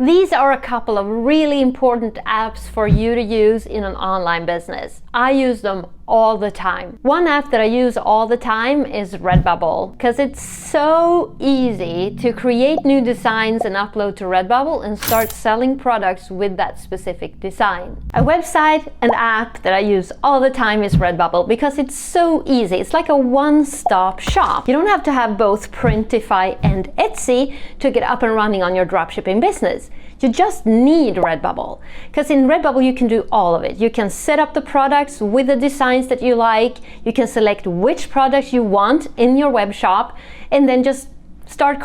These are a couple of really important apps for you to use in an online business. I use them all the time. One app that I use all the time is Redbubble, because it's so easy to create new designs and upload to Redbubble and start selling products with that specific design. A website and app that I use all the time is Redbubble because it's so easy. It's like a one-stop shop. You don't have to have both Printify and Etsy to get up and running on your dropshipping business. You just need Redbubble, because in Redbubble you can do all of it. You can set up the products with the designs that you like, you can select which products you want in your web shop, and then just start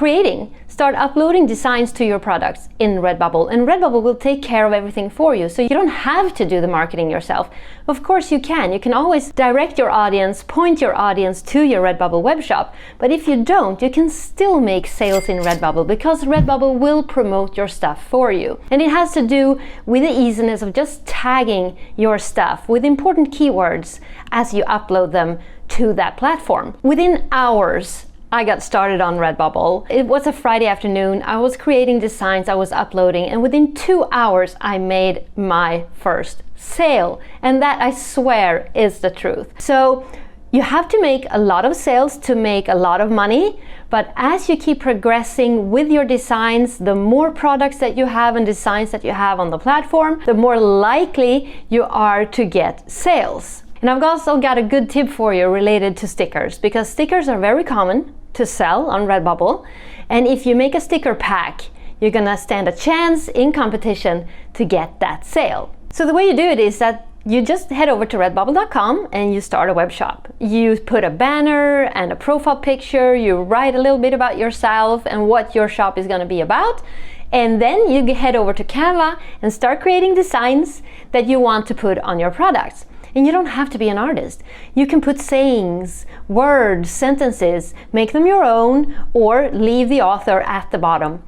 uploading designs to your products in Redbubble, and Redbubble will take care of everything for you, so you don't have to do the marketing yourself. Of course you can always direct your audience, point your audience to your Redbubble webshop, but if you don't, you can still make sales in Redbubble because Redbubble will promote your stuff for you. And it has to do with the easiness of just tagging your stuff with important keywords as you upload them to that platform. Within hours, I got started on Redbubble. It was a Friday afternoon. I was creating designs, I was uploading, and within 2 hours I made my first sale. And that, I swear, is the truth. So you have to make a lot of sales to make a lot of money, but as you keep progressing with your designs, the more products that you have and designs that you have on the platform, the more likely you are to get sales. And I've also got a good tip for you related to stickers, because stickers are very common to sell on Redbubble, and if you make a sticker pack, you're gonna stand a chance in competition to get that sale. So the way you do it is that you just head over to redbubble.com and you start a web shop. You put a banner and a profile picture, you write a little bit about yourself and what your shop is gonna be about, and then you head over to Canva and start creating designs that you want to put on your products. And you don't have to be an artist. You can put sayings, words, sentences, make them your own, or leave the author at the bottom.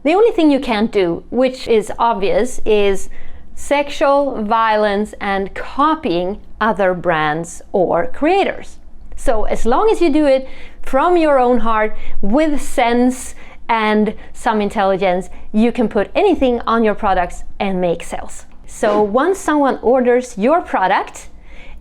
The only thing you can't do, which is obvious, is sexual violence and copying other brands or creators. So as long as you do it from your own heart, with sense and some intelligence, you can put anything on your products and make sales. So once someone orders your product,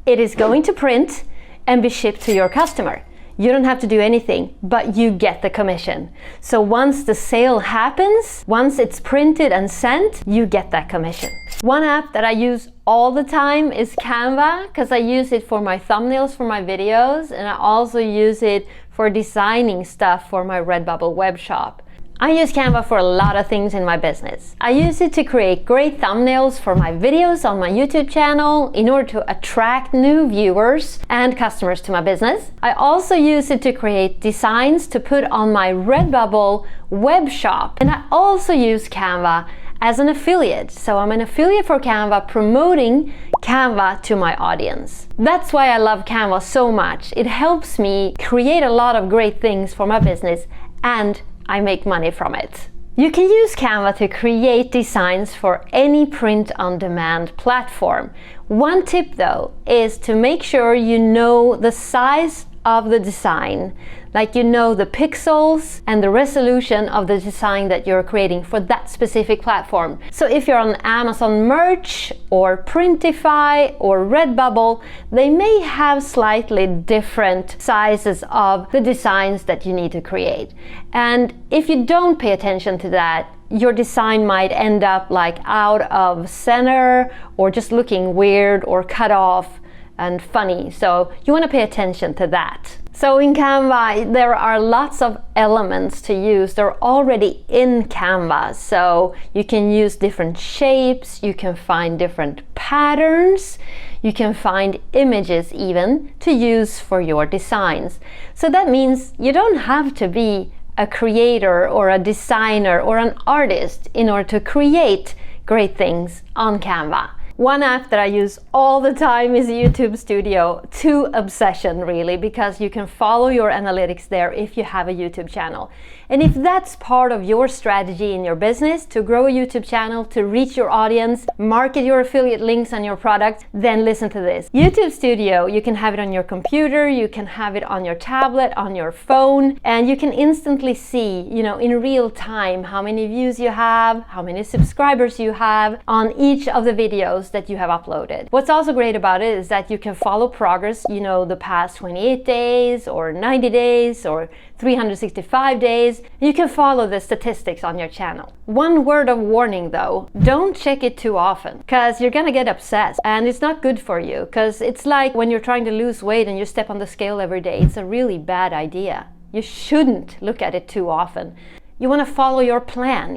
it is going to print and be shipped to your customer. You don't have to do anything, but you get the commission. So once the sale happens, once it's printed and sent, you get that commission. One app that I use all the time is Canva, because I use it for my thumbnails for my videos, and I also use it for designing stuff for my Redbubble web shop. I use Canva for a lot of things in my business. I use it to create great thumbnails for my videos on my YouTube channel in order to attract new viewers and customers to my business. I also use it to create designs to put on my Redbubble web shop. And I also use Canva as an affiliate. So I'm an affiliate for Canva, promoting Canva to my audience. That's why I love Canva so much. It helps me create a lot of great things for my business, and I make money from it. You can use Canva to create designs for any print-on-demand platform. One tip though is to make sure you know the size of the design, like you know the pixels and the resolution of the design that you're creating for that specific platform. So if you're on Amazon Merch or Printify or Redbubble, they may have slightly different sizes of the designs that you need to create. And if you don't pay attention to that, your design might end up like out of center or just looking weird or cut off and funny. So you want to pay attention to that. So in Canva, there are lots of elements to use. They're already in Canva. So you can use different shapes, you can find different patterns, you can find images even to use for your designs. So that means you don't have to be a creator or a designer or an artist in order to create great things on Canva. One app that I use all the time is YouTube Studio, to obsession really, because you can follow your analytics there if you have a YouTube channel. And if that's part of your strategy in your business to grow a YouTube channel, to reach your audience, market your affiliate links on your product, then listen to this. YouTube Studio, you can have it on your computer, you can have it on your tablet, on your phone, and you can instantly see, in real time how many views you have, how many subscribers you have on each of the videos that you have uploaded. What's also great about it is that you can follow progress, the past 28 days or 90 days or 365 days. You can follow the statistics on your channel. One word of warning though, don't check it too often because you're gonna get obsessed and it's not good for you, because it's like when you're trying to lose weight and you step on the scale every day. It's a really bad idea. You shouldn't look at it too often. You want to follow your plan,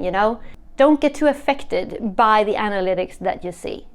Don't get too affected by the analytics that you see.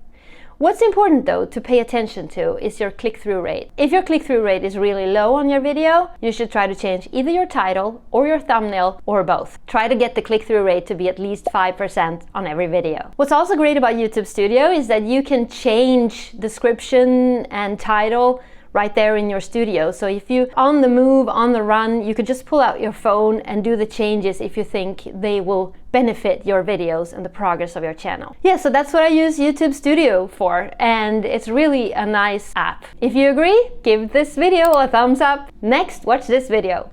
What's important though to pay attention to is your click-through rate. If your click-through rate is really low on your video, you should try to change either your title or your thumbnail or both. Try to get the click-through rate to be at least 5% on every video. What's also great about YouTube Studio is that you can change description and title right there in your studio. So if you on the move, on the run, you could just pull out your phone and do the changes if you think they will benefit your videos and the progress of your channel. Yeah, so that's what I use YouTube Studio for, and it's really a nice app. If you agree, give this video a thumbs up. Next, watch this video.